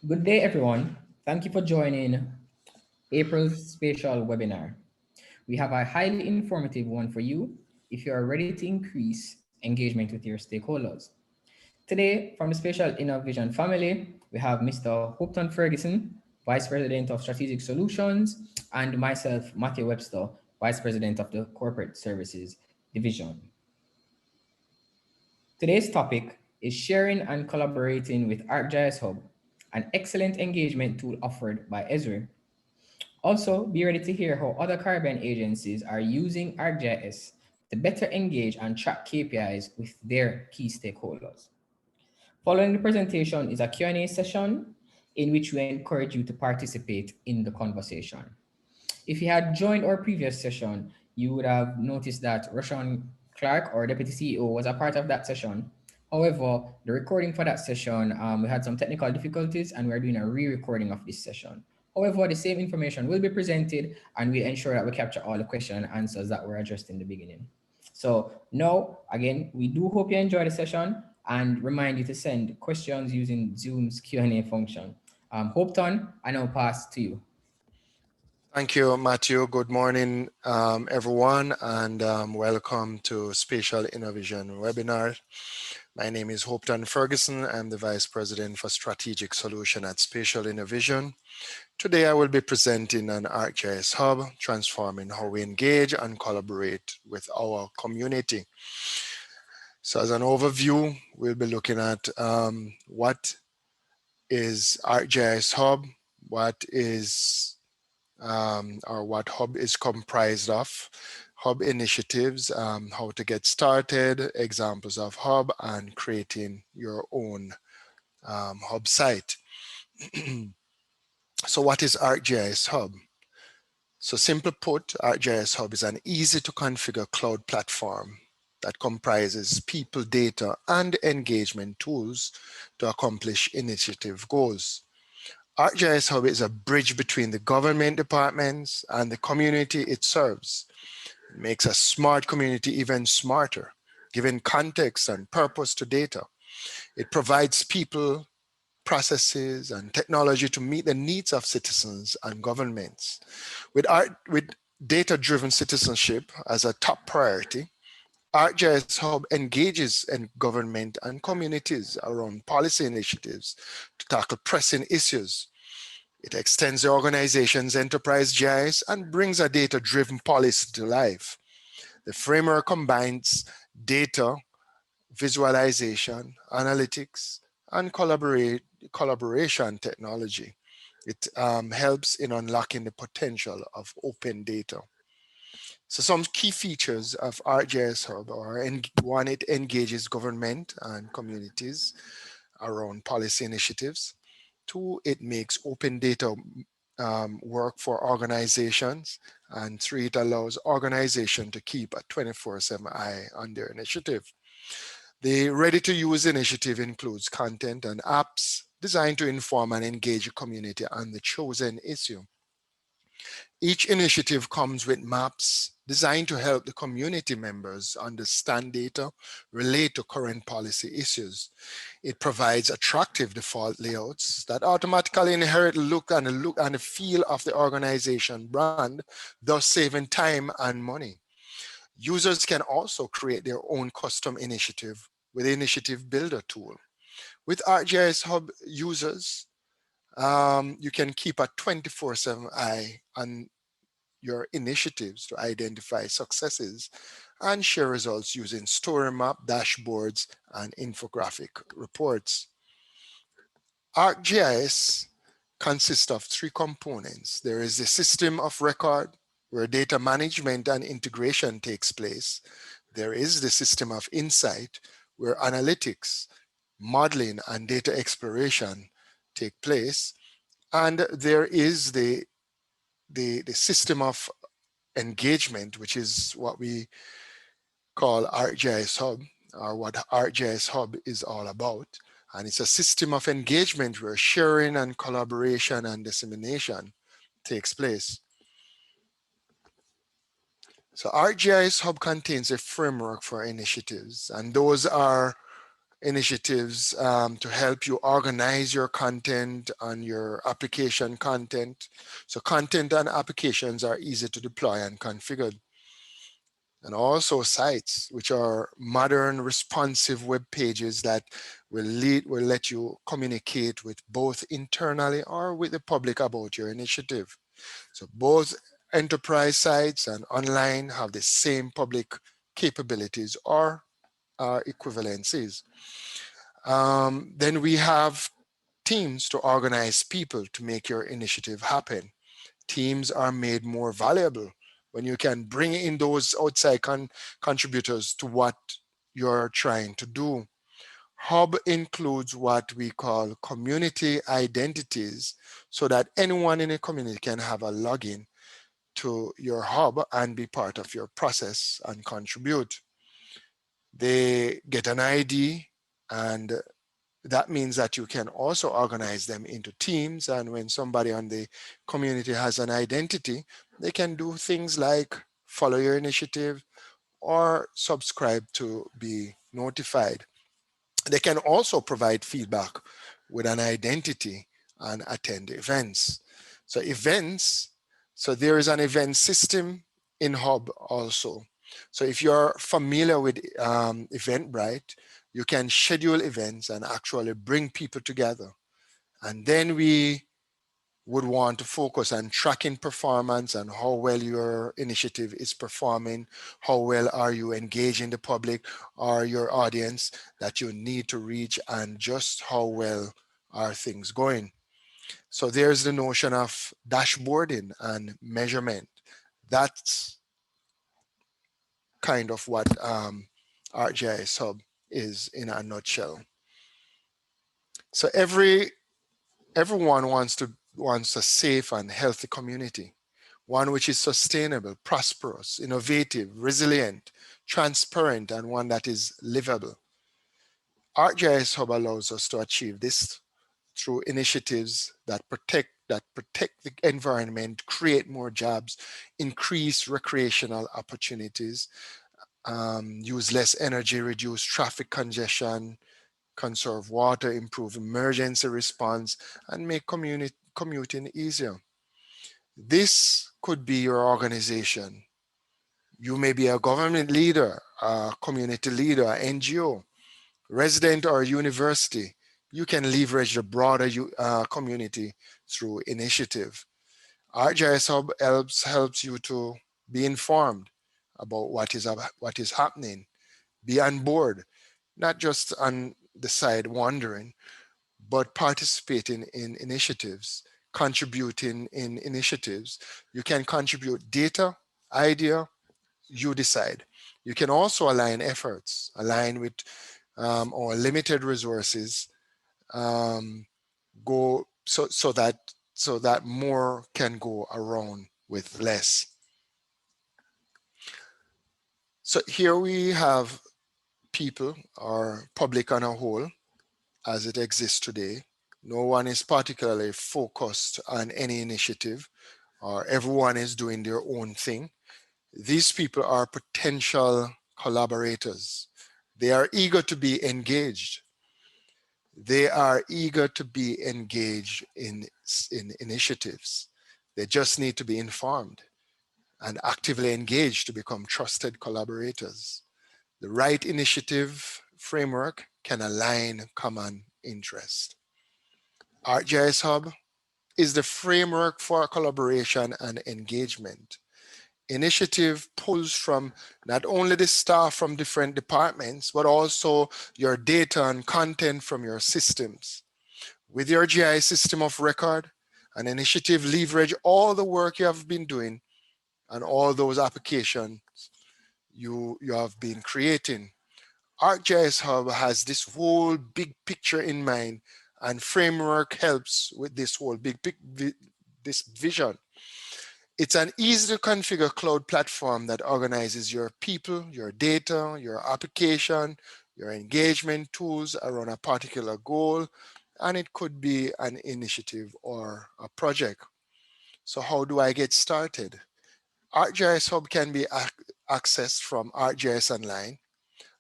Good day, everyone. Thank you for joining April's Spatial webinar. We have a highly informative one for you if you are ready to increase engagement with your stakeholders. Today, from the Spatial Innovation family, we have Mr. Hopeton Ferguson, Vice President of Strategic Solutions, and myself, Matthew Webster, Vice President of the Corporate Services Division. Today's topic is sharing and collaborating with Arcgis Hub, an excellent engagement tool offered by Esri. Also, be ready to hear how other Caribbean agencies are using ArcGIS to better engage and track KPIs with their key stakeholders. Following the presentation is a Q&A session in which we encourage you to participate in the conversation. If you had joined our previous session, you would have noticed that Roshan Clark, our Deputy CEO, was a part of that session. However, the recording for that session, we had some technical difficulties and we're doing a re-recording of this session. However, the same information will be presented and we ensure that we capture all the questions and answers that were addressed in the beginning. So now, again, we do hope you enjoy the session and remind you to send questions using Zoom's Q&A function. Hopeton, I now pass to you. Thank you, Matthew. Good morning, everyone, and welcome to Spatial Innovation webinar. My name is Hopeton Ferguson. I'm the Vice President for Strategic Solution at Spatial Innovation. Today, I will be presenting an Arcgis Hub, transforming how we engage and collaborate with our community. So as an overview, we'll be looking at what is Arcgis Hub, what Hub is comprised of, Hub initiatives, how to get started, examples of Hub, and creating your own Hub site. So what is Arcgis Hub? So simply put, Arcgis Hub is an easy to configure cloud platform that comprises people, data, and engagement tools to accomplish initiative goals. Arcgis Hub is a bridge between the government departments and the community it serves. It makes a smart community even smarter, giving context and purpose to data. It provides people, processes, and technology to meet the needs of citizens and governments. With data-driven citizenship as a top priority, Arcgis Hub engages in government and communities around policy initiatives to tackle pressing issues. It extends the organization's enterprise GIS and brings a data-driven policy to life. The framework combines data, visualization, analytics, and collaboration technology. It helps in unlocking the potential of open data. So some key features of Arcgis Hub are, one, it engages government and communities around policy initiatives. Two, it makes open data work for organizations. And three, it allows organizations to keep a 24/7 eye on their initiative. The ready-to-use initiative includes content and apps designed to inform and engage a community on the chosen issue. Each initiative comes with maps designed to help the community members understand data, relate to current policy issues. It provides attractive default layouts that automatically inherit the look and the feel of the organization brand, thus saving time and money. Users can also create their own custom initiative with the Initiative Builder tool. With Arcgis Hub users, you can keep a 24/7 eye on your initiatives to identify successes and share results using story map, dashboards, and infographic reports. ArcGIS consists of three components. There is the system of record, where data management and integration takes place. There is the system of insight, where analytics, modeling, and data exploration take place. And there is the system of engagement, which is what we call Arcgis Hub, or what Arcgis Hub is all about. And it's a system of engagement where sharing and collaboration and dissemination takes place. So Arcgis Hub contains a framework for initiatives, and those are initiatives to help you organize your content and your application content. So content and applications are easy to deploy and configure. And also sites, which are modern responsive web pages that will let you communicate with both internally or with the public about your initiative. So both enterprise sites and online have the same public capabilities or equivalencies. Then we have teams to organize people to make your initiative happen. Teams are made more valuable when you can bring in those outside contributors to what you're trying to do. Hub includes what we call community identities so that anyone in a community can have a login to your hub and be part of your process and contribute. They get an ID, and that means that you can also organize them into teams. And when somebody on the community has an identity, they can do things like follow your initiative or subscribe to be notified. They can also provide feedback with an identity and attend events. So events, so there is an event system in Hub also. So if you're familiar with Eventbrite, you can schedule events and actually bring people together. And then we would want to focus on tracking performance and how well your initiative is performing, how well are you engaging the public or your audience that you need to reach, and just how well are things going. So there's the notion of dashboarding and measurement. That's kind of what ArcGIS Hub is in a nutshell. So everyone wants a safe and healthy community, one which is sustainable, prosperous, innovative, resilient, transparent, and one that is livable. ArcGIS Hub allows us to achieve this through initiatives that protect the environment, create more jobs, increase recreational opportunities, use less energy, reduce traffic congestion, conserve water, improve emergency response, and make commuting easier. This could be your organization. You may be a government leader, a community leader, an NGO, resident or university. You can leverage the broader community through initiative. ArcGIS Hub helps you to be informed about what is happening, be on board, not just on the side wandering, but participating in initiatives, contributing in initiatives. You can contribute data, idea, you decide. You can also align efforts, align with or limited resources, go so that more can go around with less. So here we have people or public on a whole as it exists today. No one is particularly focused on any initiative, or everyone is doing their own thing. These people are potential collaborators. They are eager to be engaged. They are eager to be engaged in initiatives. They just need to be informed and actively engaged to become trusted collaborators. The right initiative framework can align common interest. ArcGIS Hub is the framework for collaboration and engagement. Initiative pulls from not only the staff from different departments, but also your data and content from your systems. With your GI system of record, an initiative leverage all the work you have been doing and all those applications you have been creating. ArcGIS Hub has this whole big picture in mind, and framework helps with this whole this vision. It's an easy to configure cloud platform that organizes your people, your data, your application, your engagement tools around a particular goal, and it could be an initiative or a project. So how do I get started? ArcGIS Hub can be accessed from ArcGIS Online.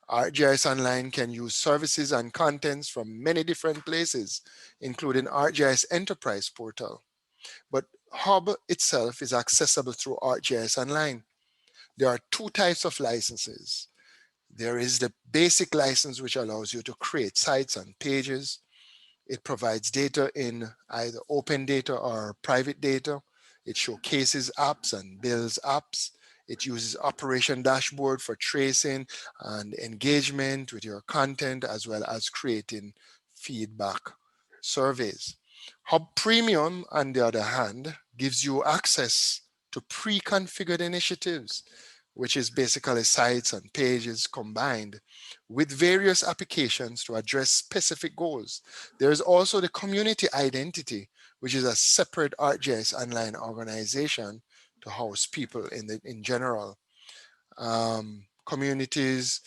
ArcGIS Online can use services and contents from many different places, including ArcGIS Enterprise portal. But Hub itself is accessible through ArcGIS Online. There are two types of licenses. There is the basic license, which allows you to create sites and pages. It provides data in either open data or private data. It showcases apps and builds apps. It uses Operation Dashboard for tracing and engagement with your content, as well as creating feedback surveys. Hub Premium, on the other hand, gives you access to pre-configured initiatives, which is basically sites and pages combined with various applications to address specific goals. There is also the community identity, which is a separate ArcGIS Online organization to house people in general. Communities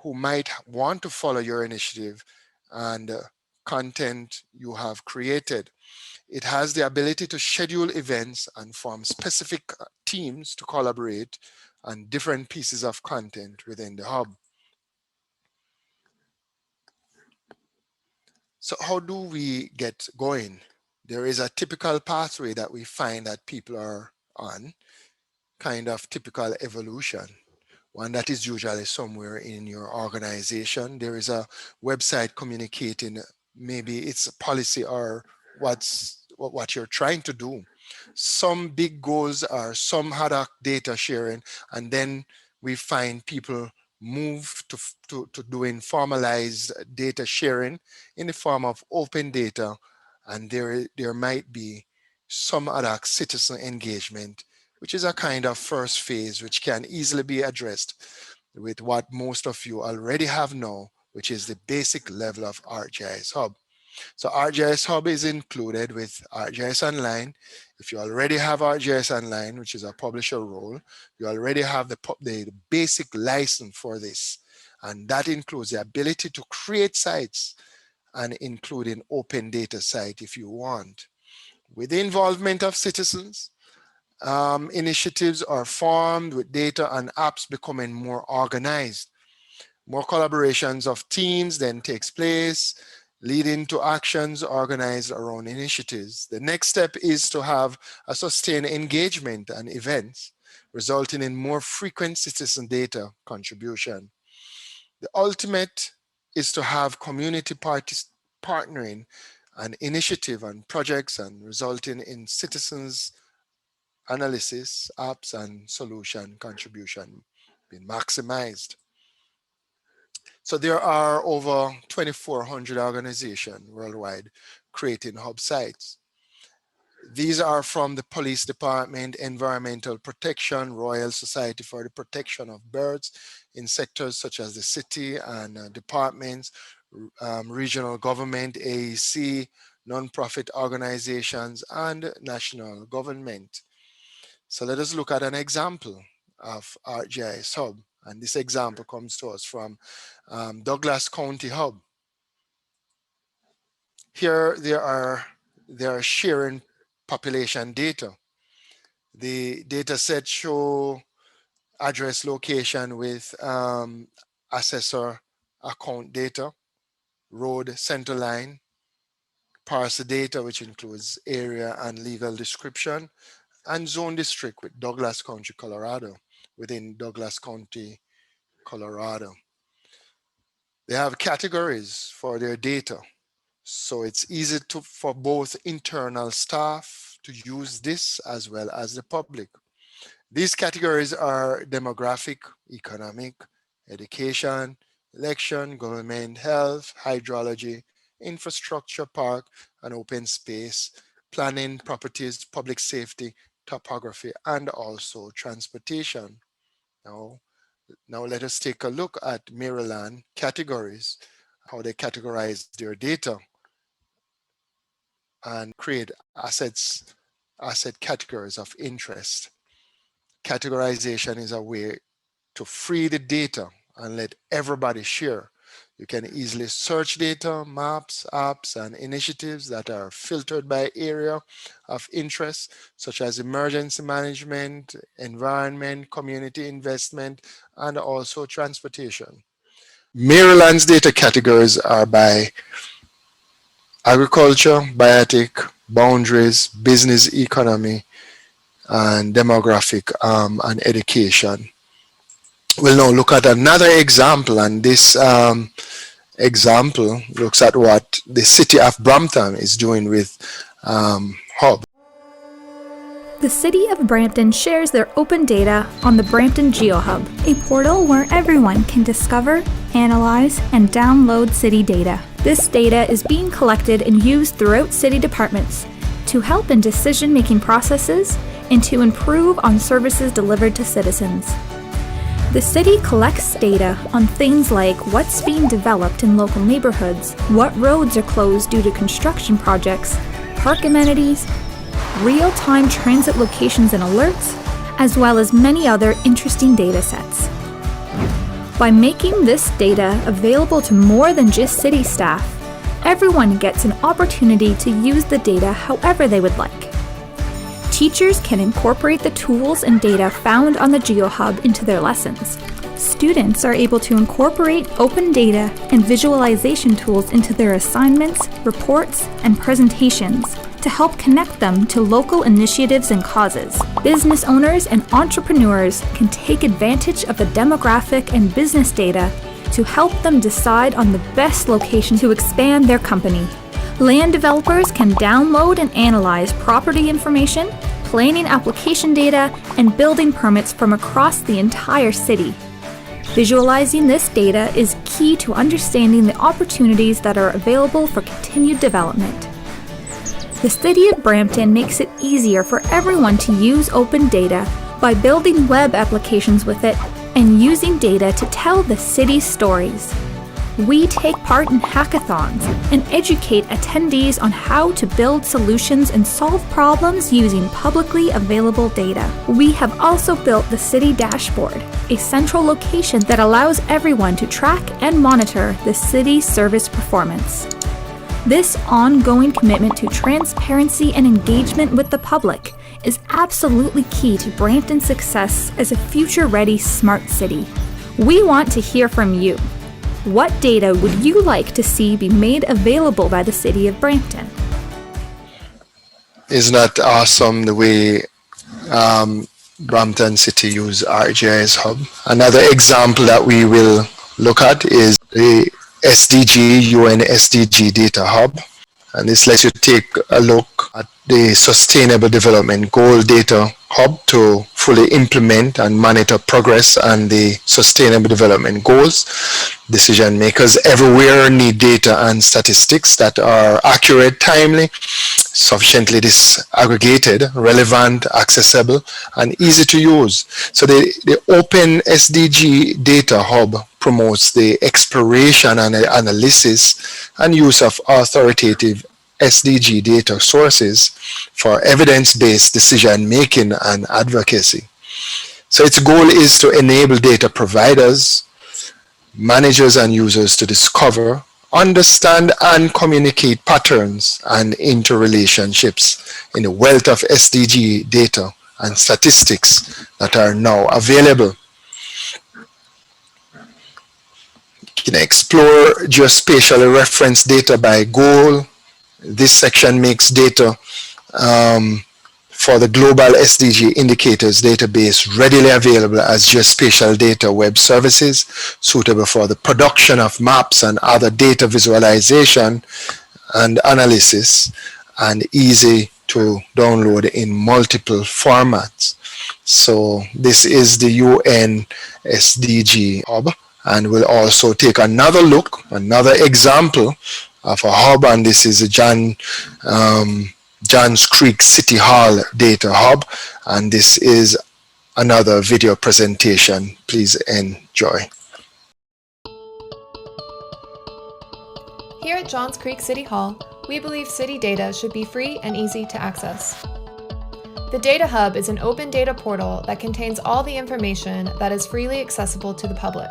who might want to follow your initiative and content you have created. It has the ability to schedule events and form specific teams to collaborate on different pieces of content within the hub. So how do we get going? There is a typical pathway that we find that people are on, kind of typical evolution. One that is usually somewhere in your organization. There is a website communicating maybe it's a policy or what you're trying to do. Some big goals are some ad hoc data sharing, and then we find people move to doing formalized data sharing in the form of open data, and there might be some ad hoc citizen engagement, which is a kind of first phase which can easily be addressed with what most of you already have now, which is the basic level of ArcGIS Hub. So ArcGIS Hub is included with ArcGIS Online. If you already have ArcGIS Online, which is a publisher role, you already have the basic license for this. And that includes the ability to create sites and including open data site if you want. With the involvement of citizens, initiatives are formed with data and apps becoming more organized. More collaborations of teams then takes place, leading to actions organized around initiatives. The next step is to have a sustained engagement and events, resulting in more frequent citizen data contribution. The ultimate is to have community parties partnering an initiative and projects and resulting in citizens analysis, apps, and solution contribution being maximized. So there are over 2,400 organizations worldwide creating hub sites. These are from the Police Department, Environmental Protection, Royal Society for the Protection of Birds in sectors such as the city and departments, regional government, AEC, non-profit organizations, and national government. So let us look at an example of ArcGIS Hub. And this example comes to us from Douglas County Hub. Here they are sharing population data. The data set show address location with assessor account data, road center line, parcel data, which includes area and legal description, and zone district with Douglas County, Colorado, within Douglas County, Colorado. They have categories for their data. So it's easy for both internal staff to use this as well as the public. These categories are demographic, economic, education, election, government, health, hydrology, infrastructure, park, and open space, planning, properties, public safety, topography, and also transportation. Now let us take a look at Maryland categories, how they categorize their data and create asset categories of interest. Categorization is a way to free the data and let everybody share. You can easily search data, maps, apps, and initiatives that are filtered by area of interest, such as emergency management, environment, community investment, and also transportation. Maryland's data categories are by agriculture, biotic, boundaries, business economy, and demographic and education. We'll now look at another example, and this example looks at what the city of Brampton is doing with Hub. The City of Brampton shares their open data on the Brampton GeoHub, a portal where everyone can discover, analyze, and download city data. This data is being collected and used throughout city departments to help in decision-making processes and to improve on services delivered to citizens. The city collects data on things like what's being developed in local neighborhoods, what roads are closed due to construction projects, park amenities, real-time transit locations and alerts, as well as many other interesting data sets. By making this data available to more than just city staff, everyone gets an opportunity to use the data however they would like. Teachers can incorporate the tools and data found on the GeoHub into their lessons. Students are able to incorporate open data and visualization tools into their assignments, reports, and presentations to help connect them to local initiatives and causes. Business owners and entrepreneurs can take advantage of the demographic and business data to help them decide on the best location to expand their company. Land developers can download and analyze property information, planning application data, and building permits from across the entire city. Visualizing this data is key to understanding the opportunities that are available for continued development. The City of Brampton makes it easier for everyone to use open data by building web applications with it and using data to tell the city's stories. We take part in hackathons and educate attendees on how to build solutions and solve problems using publicly available data. We have also built the City Dashboard, a central location that allows everyone to track and monitor the city's service performance. This ongoing commitment to transparency and engagement with the public is absolutely key to Brampton's success as a future-ready smart city. We want to hear from you. What data would you like to see be made available by the City of Brampton? Isn't that awesome the way Brampton City use Arcgis Hub? Another example that we will look at is the UN Sdg Data Hub. And this lets you take a look at the Sustainable Development Goal Data Hub to fully implement and monitor progress on the Sustainable Development Goals. Decision makers everywhere need data and statistics that are accurate, timely, sufficiently disaggregated, relevant, accessible, and easy to use. So the Open Sdg Data Hub promotes the exploration and analysis and use of authoritative SDG data sources for evidence-based decision-making and advocacy. So its goal is to enable data providers, managers, and users to discover, understand, and communicate patterns and interrelationships in the wealth of SDG data and statistics that are now available. You can explore geospatially referenced data by goal. This section makes data for the global SDG indicators database readily available as geospatial data web services suitable for the production of maps and other data visualization and analysis, and easy to download in multiple formats. So this is the UN Sdg Hub, and we'll also take another look, another example of a hub, and this is a Johns Creek City Hall Data Hub, and this is another video presentation. Please enjoy. Here at Johns Creek City Hall, we believe city data should be free and easy to access. The Data Hub is an open data portal that contains all the information that is freely accessible to the public.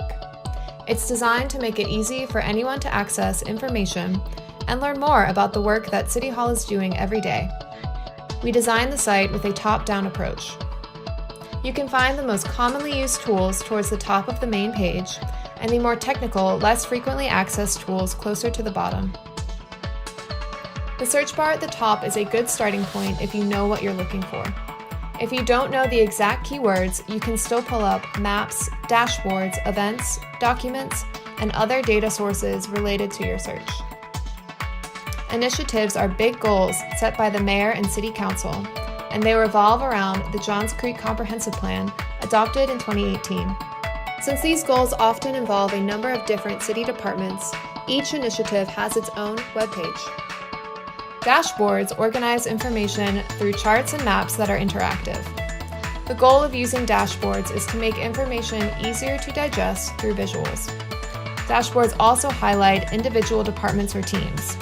It's designed to make it easy for anyone to access information and learn more about the work that City Hall is doing every day. We designed the site with a top-down approach. You can find the most commonly used tools towards the top of the main page, and the more technical, less frequently accessed tools closer to the bottom. The search bar at the top is a good starting point if you know what you're looking for. If you don't know the exact keywords, you can still pull up maps, dashboards, events, documents, and other data sources related to your search. Initiatives are big goals set by the Mayor and City Council, and they revolve around the Johns Creek Comprehensive Plan, adopted in 2018. Since these goals often involve a number of different city departments, each initiative has its own webpage. Dashboards organize information through charts and maps that are interactive. The goal of using dashboards is to make information easier to digest through visuals. Dashboards also highlight individual departments or teams.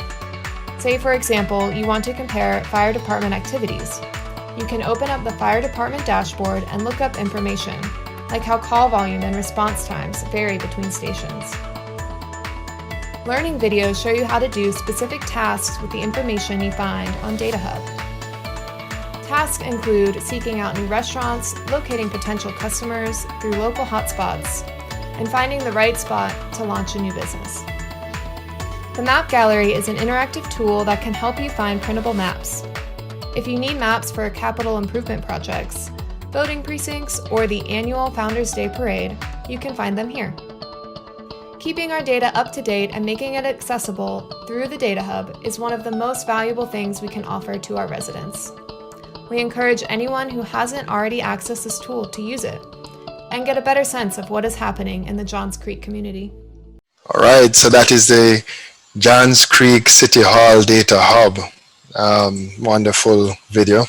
Say, for example, you want to compare fire department activities. You can open up the fire department dashboard and look up information, like how call volume and response times vary between stations. Learning videos show you how to do specific tasks with the information you find on Data Hub. Tasks include seeking out new restaurants, locating potential customers through local hotspots, and finding the right spot to launch a new business. The Map Gallery is an interactive tool that can help you find printable maps. If you need maps for capital improvement projects, voting precincts, or the annual Founders Day Parade, you can find them here. Keeping our data up to date and making it accessible through the Data Hub is one of the most valuable things we can offer to our residents. We encourage anyone who hasn't already accessed this tool to use it and get a better sense of what is happening in the Johns Creek community. All right, so that is the Johns Creek City Hall Data Hub. Wonderful video.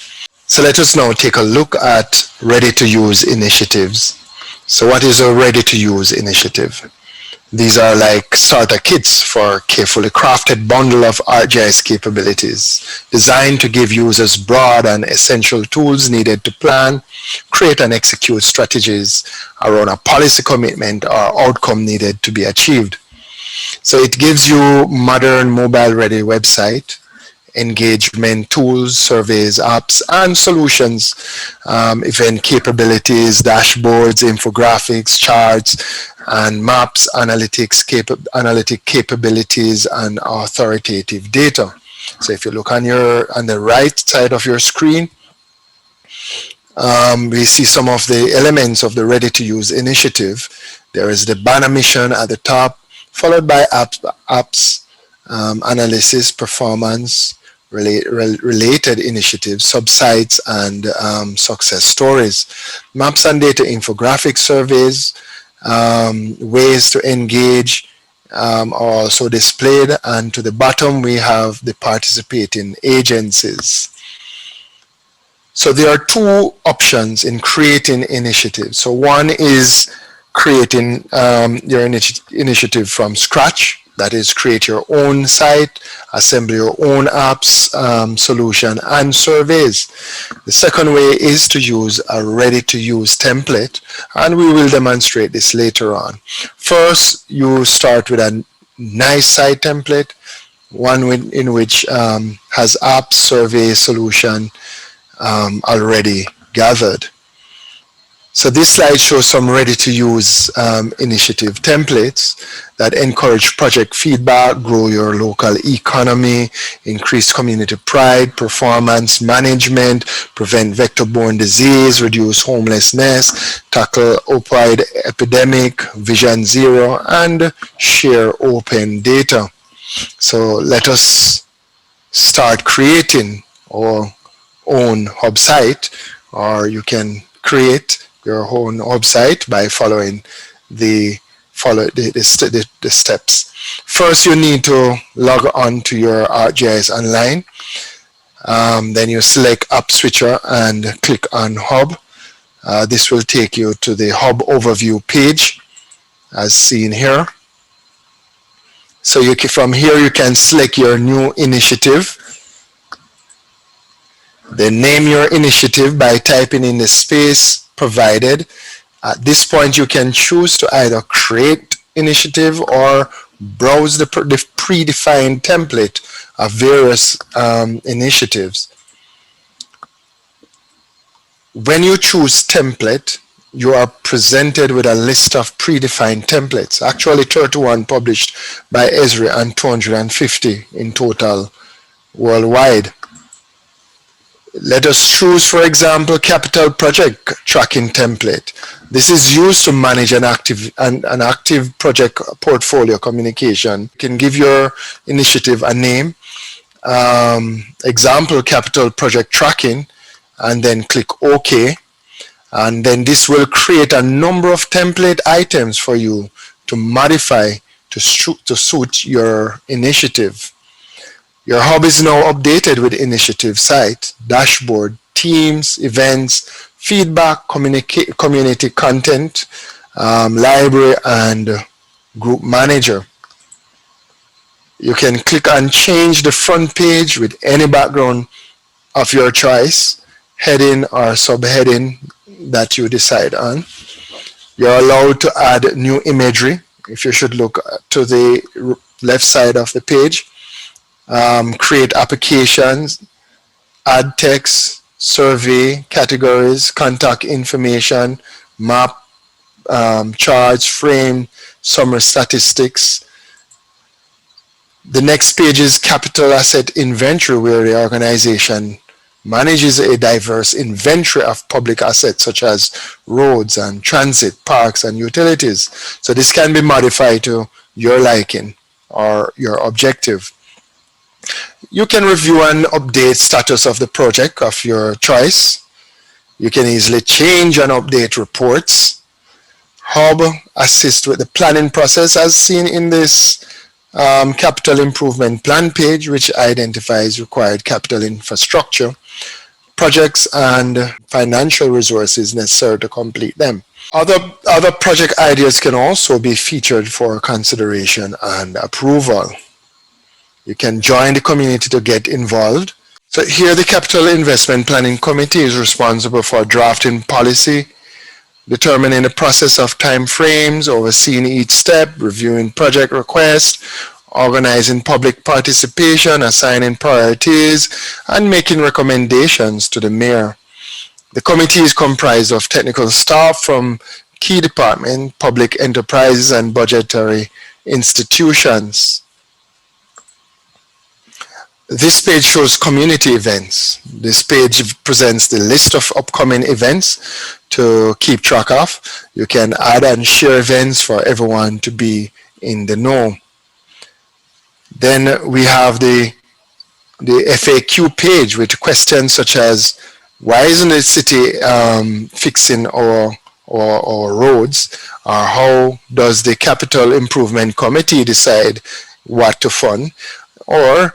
So let us now take a look at ready-to-use initiatives. So what is a ready-to-use initiative? These are like starter kits for a carefully crafted bundle of ArcGIS capabilities designed to give users broad and essential tools needed to plan, create and execute strategies around a policy commitment or outcome needed to be achieved. So it gives you modern mobile-ready website, engagement tools, surveys, apps, and solutions, event capabilities, dashboards, infographics, charts, and maps, analytic capabilities, and authoritative data. So if you look on the right side of your screen, we see some of the elements of the ready-to-use initiative. There is the banner mission at the top, followed by apps, analysis, performance, related initiatives, subsites, and success stories. Maps and data infographic surveys, ways to engage are also displayed, and to the bottom we have the participating agencies. So there are two options in creating initiatives. So one is creating your initiative from scratch. That is, create your own site, assemble your own apps, solution, and surveys. The second way is to use a ready-to-use template, and we will demonstrate this later on. First, you start with a nice site template, one in which has apps, survey, solution already gathered. So this slide shows some ready-to-use initiative templates that encourage project feedback, grow your local economy, increase community pride, performance management, prevent vector-borne disease, reduce homelessness, tackle opioid epidemic, Vision Zero, and share open data. So let us start creating our own hub site, or you can create your own website by following the steps. First, you need to log on to your ArcGIS Online. Then you select App Switcher and click on Hub. This will take you to the Hub overview page, as seen here. So from here you can select your new initiative. Then name your initiative by typing in the space provided. At this point, you can choose to either create initiative or browse the predefined template of various initiatives. When you choose template, you are presented with a list of predefined templates, actually 31 published by Esri and 250 in total worldwide. Let us choose, for example, capital project tracking template. This is used to manage an active project portfolio communication. You can give your initiative a name, example capital project tracking, and then click OK. And then this will create a number of template items for you to modify to suit your initiative. Your hub is now updated with initiative site, dashboard, teams, events, feedback, community content, library, and group manager. You can click and change the front page with any background of your choice, heading or subheading that you decide on. You're allowed to add new imagery. If you should look to the left side of the page. Create applications, add text, survey, categories, contact information, map, charts, frame, summary statistics. The next page is capital asset inventory, where the organization manages a diverse inventory of public assets such as roads and transit, parks and utilities. So this can be modified to your liking or your objective. You can review and update status of the project of your choice. You can easily change and update reports. Hub assists with the planning process as seen in this capital improvement plan page, which identifies required capital infrastructure, projects, and financial resources necessary to complete them. Other project ideas can also be featured for consideration and approval. You can join the community to get involved. So here the Capital Investment Planning Committee is responsible for drafting policy, determining the process of time frames, overseeing each step, reviewing project requests, organizing public participation, assigning priorities, and making recommendations to the mayor. The committee is comprised of technical staff from key departments, public enterprises, and budgetary institutions. This page shows community events. This page presents the list of upcoming events to keep track of. You can add and share events for everyone to be in the know. Then we have the FAQ page with questions such as, why isn't the city fixing our roads? Or how does the Capital Improvement Committee decide what to fund? Or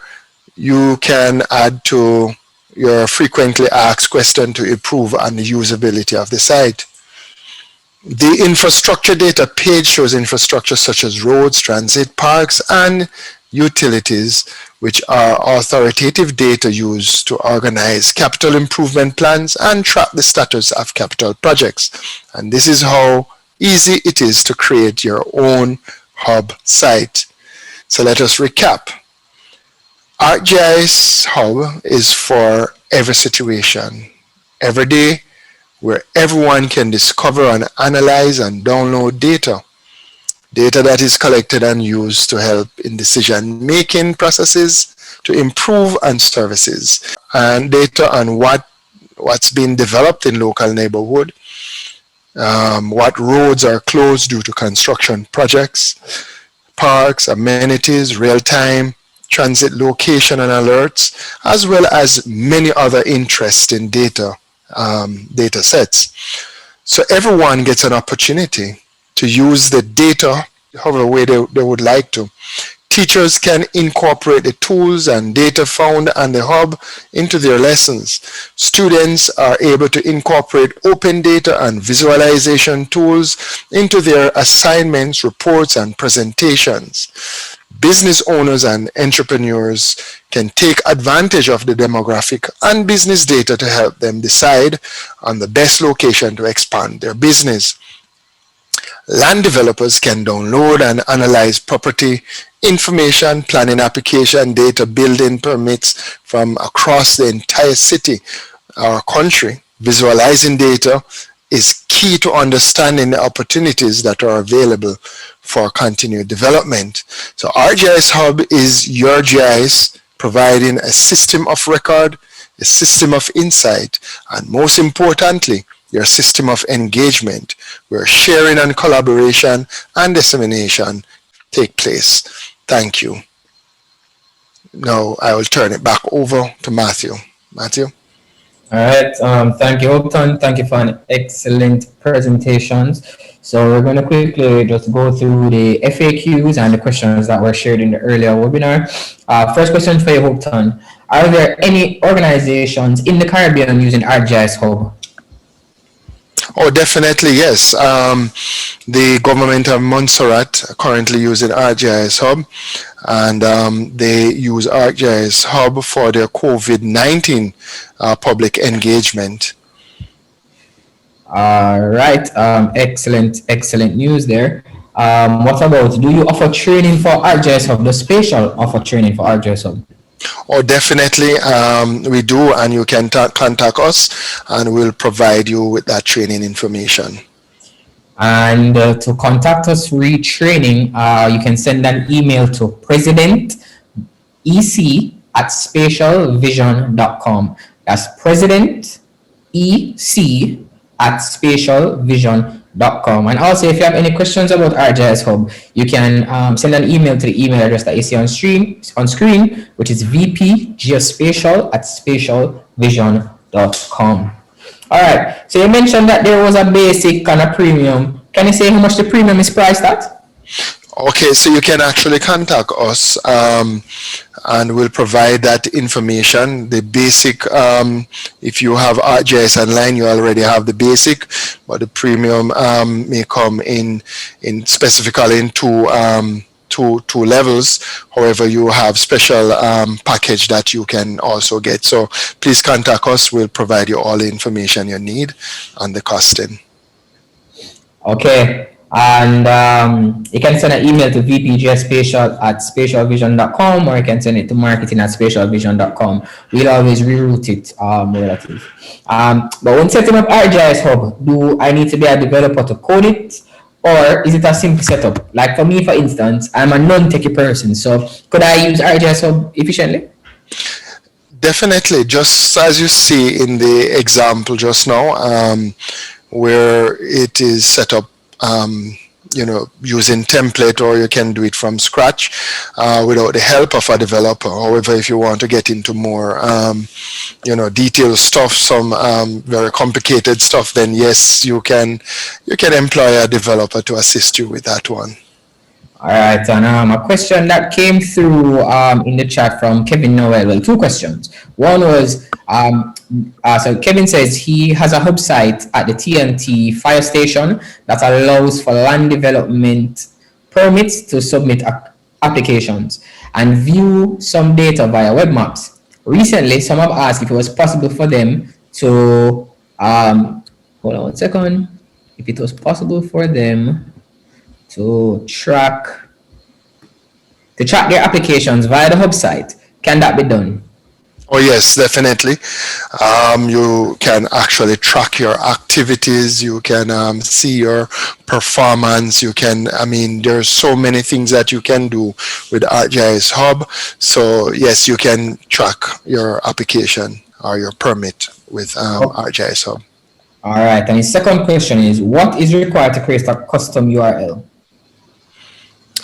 you can add to your frequently asked question to improve on the usability of the site. The infrastructure data page shows infrastructure such as roads, transit, parks, and utilities, which are authoritative data used to organize capital improvement plans and track the status of capital projects. And this is how easy it is to create your own hub site. So let us recap. Arcgis Hub is for every situation, every day, where everyone can discover and analyze and download data that is collected and used to help in decision-making processes, to improve on services, and data on what's being developed in local neighborhood, what roads are closed due to construction projects, parks, amenities, real-time, transit location and alerts, as well as many other interesting data sets. So everyone gets an opportunity to use the data however way they would like to. Teachers can incorporate the tools and data found on the hub into their lessons. Students are able to incorporate open data and visualization tools into their assignments, reports, and presentations. Business owners and entrepreneurs can take advantage of the demographic and business data to help them decide on the best location to expand their business. Land developers can download and analyze property information, planning application, data, building permits from across the entire city or country. Visualizing data is key to understanding the opportunities that are available for continued development. So Arcgis Hub is your GIS, providing a system of record, a system of insight, and most importantly, your system of engagement, where sharing and collaboration and dissemination take place. Thank you. Now I will turn it back over to Matthew. Matthew? All right, thank you, Hopeton. Thank you for an excellent presentations. So we're going to quickly just go through the FAQs and the questions that were shared in the earlier webinar. First question for you, Hopeton. Are there any organizations in the Caribbean using Arcgis Hub? Oh, definitely, yes. The government of Montserrat are currently using Arcgis Hub, and they use Arcgis Hub for their COVID-19 public engagement. All right, excellent news there. What about, do you offer training for Arcgis Hub? Does Spatial offer training for Arcgis Hub? Oh, definitely, we do, and you can contact us and we'll provide you with that training information. And to contact us retraining, you can send an email to presidentek@spatialvision.com. That's presidentek@spatialvision.com. And also, if you have any questions about Arcgis Hub, you can send an email to the email address that you see on screen, which is vpgeospatial@spatialvision.com. All right, so you mentioned that there was a basic and a premium. Can you say how much the premium is priced at? Okay, so you can actually contact us and we'll provide that information. The basic, if you have Arcgis Online, you already have the basic, but the premium may come in specifically in two levels. However, you have special package that you can also get. So please contact us. We'll provide you all the information you need and the costing. Okay. And you can send an email to vpgspatial@spatialvision.com, or you can send it to marketing@spatialvision.com. We'll always reroute it relative. But when setting up Arcgis Hub, do I need to be a developer to code it, or is it a simple setup? Like for me, for instance, I'm a non-techie person, so could I use Arcgis Hub efficiently? Definitely, just as you see in the example just now, where it is set up using template, or you can do it from scratch without the help of a developer. However, if you want to get into more detailed stuff, some very complicated stuff, then yes, you can employ a developer to assist you with that one. All right, and a question that came through in the chat from Kevin Noel. Well, two questions. One was, so Kevin says he has a hub site at the TNT fire station that allows for land development permits to submit applications and view some data via web maps. Recently, some have asked if it was possible for them to, hold on one second, if it was possible for them to track their applications via the hub site. Can that be done? Oh yes, definitely. You can actually track your activities. You can see your performance. You can, there's so many things that you can do with Arcgis Hub. So yes, you can track your application or your permit with Arcgis Hub. All right, and the second question is, what is required to create a custom URL?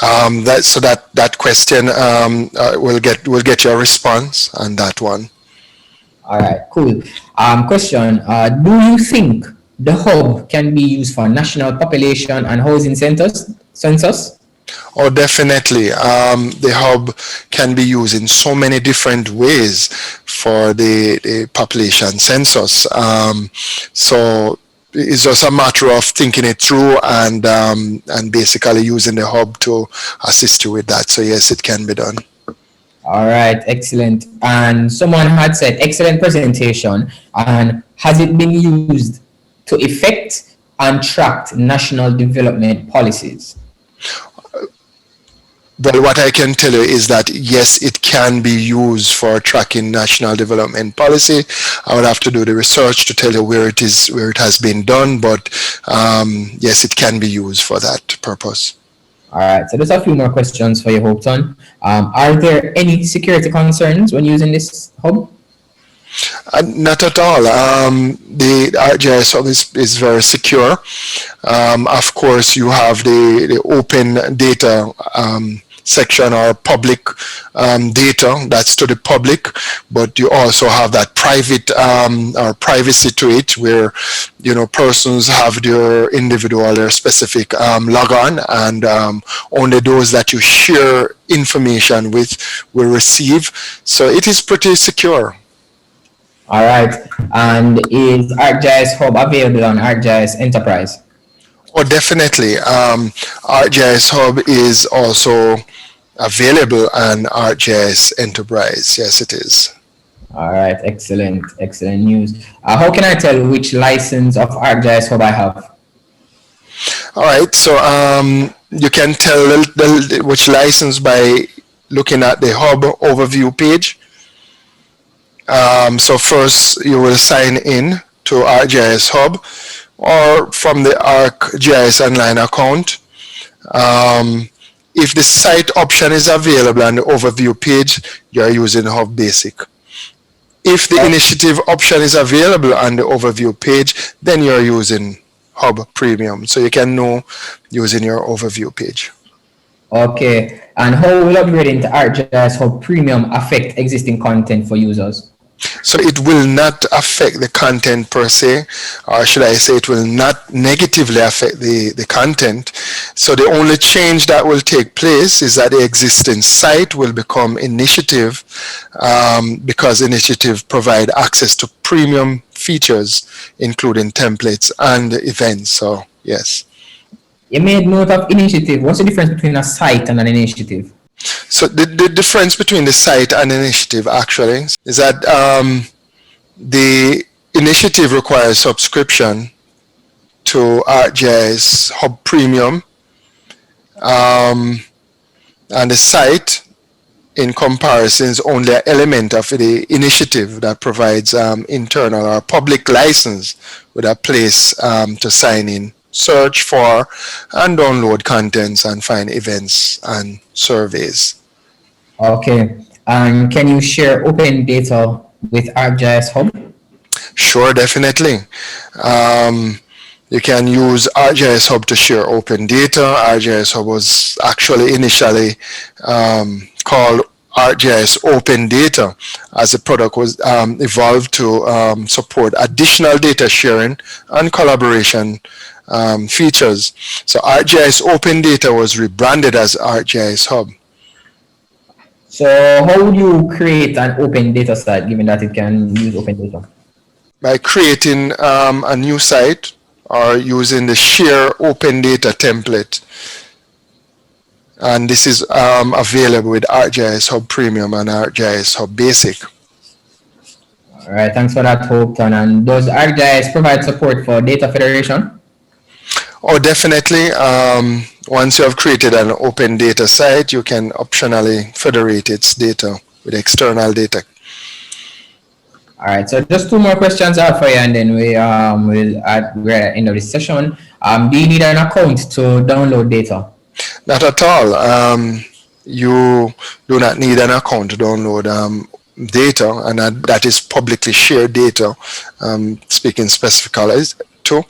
That question we'll get your response on that one. All right, cool. Question: do you think the hub can be used for national population and housing census? Oh, definitely. The hub can be used in so many different ways for the population census. So it's just a matter of thinking it through and basically using the hub to assist you with that. So yes, it can be done. All right, excellent. And someone had said, excellent presentation. And has it been used to effect untracked national development policies? Well, what I can tell you is that yes, it can be used for tracking national development policy. I would have to do the research to tell you where it has been done, but yes, it can be used for that purpose. All right, so there's a few more questions for you, Hopeton. Are there any security concerns when using this hub? Not at all. The Arcgis Hub is very secure. Of course, you have the open data section or public data that's to the public, but you also have that private or privacy to it, where persons have their individual, their specific logon, and only those that you share information with will receive. So it is pretty secure. All right, and is Arcgis Hub available on Arcgis Enterprise? Oh, definitely. Arcgis Hub is also available on Arcgis Enterprise. Yes, it is. All right, excellent news. How can I tell which license of Arcgis Hub I have? All right, so you can tell which license by looking at the Hub overview page. So first you will sign in to Arcgis Hub or from the ArcGIS Online account. If the site option is available on the overview page, you are using Hub Basic. If the initiative option is available on the overview page, then you are using Hub Premium. So you can know using your overview page. Okay, and how will upgrading to Arcgis Hub Premium affect existing content for users? So it will not affect the content per se, or should I say it will not negatively affect the content. So the only change that will take place is that the existing site will become initiative, because initiative provide access to premium features, including templates and events. So yes. You made note of initiative. What's the difference between a site and an initiative? So the difference between the site and initiative actually is that the initiative requires subscription to Arcgis Hub Premium, and the site in comparison is only an element of the initiative that provides internal or public license with a place to sign in, search for and download contents and find events and surveys. Okay, and can you share open data with Arcgis Hub? Sure, definitely. You can use Arcgis Hub to share open data. Arcgis Hub was actually initially called Arcgis Open Data, as the product was evolved to support additional data sharing and collaboration features. So Arcgis Open Data was rebranded as Arcgis Hub. So how would you create an open data site, given that it can use open data? By creating a new site or using the share open data template. And this is available with Arcgis Hub Premium and Arcgis Hub Basic. All right, thanks for that, Hopeton. And does Arcgis provide support for data federation? Oh, definitely. Once you have created an open data site, you can optionally federate its data with external data. All right, so just two more questions out for you, and then we're at the end of this session. Do you need an account to download data? Not at all. You do not need an account to download data, and that is publicly shared data, speaking specifically to.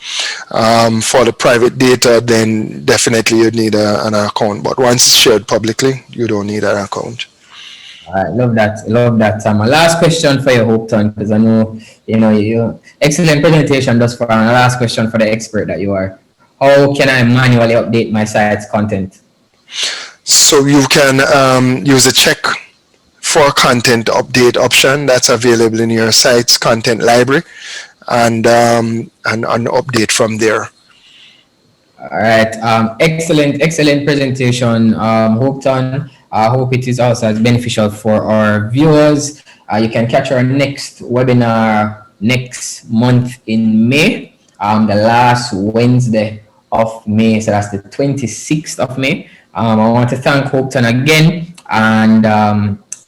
For the private data, then definitely you need an account, but once it's shared publicly, you don't need an account. I love that. My last question for you, Hopeton, because I know you excellent presentation thus far. And a last question for the expert that you are: how can I manually update my site's content? So you can use a check for content update option that's available in your site's content library, and update from there. All right. Excellent presentation, Hopeton. I hope it is also as beneficial for our viewers. You can catch our next webinar next month in May. the last Wednesday of May. So that's the 26th of May. I want to thank Hopeton again, and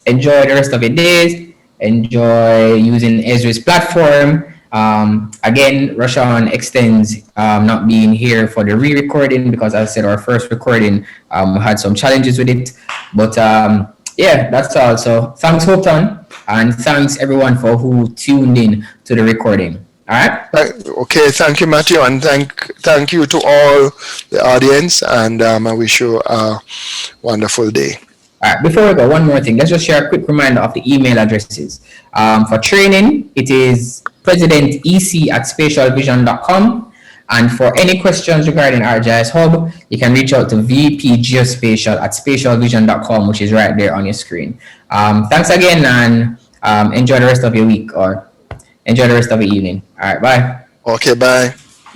enjoy the rest of your days. Enjoy using Esri's platform. Again, Rashawn extends not being here for the re-recording because, as I said, our first recording had some challenges with it. But yeah, that's all. So thanks, Hopeton, and thanks everyone for who tuned in to the recording. All right. Okay, thank you, Matthew, and thank you to all the audience, and I wish you a wonderful day. All right, before we go, one more thing. Let's just share a quick reminder of the email addresses. For training, it is presidentec@spatialvision.com. And for any questions regarding Arcgis Hub, you can reach out to VP Geospatial at spatialvision.com, which is right there on your screen. Thanks again, and enjoy the rest of your week, or enjoy the rest of your evening. All right, bye. Okay, bye.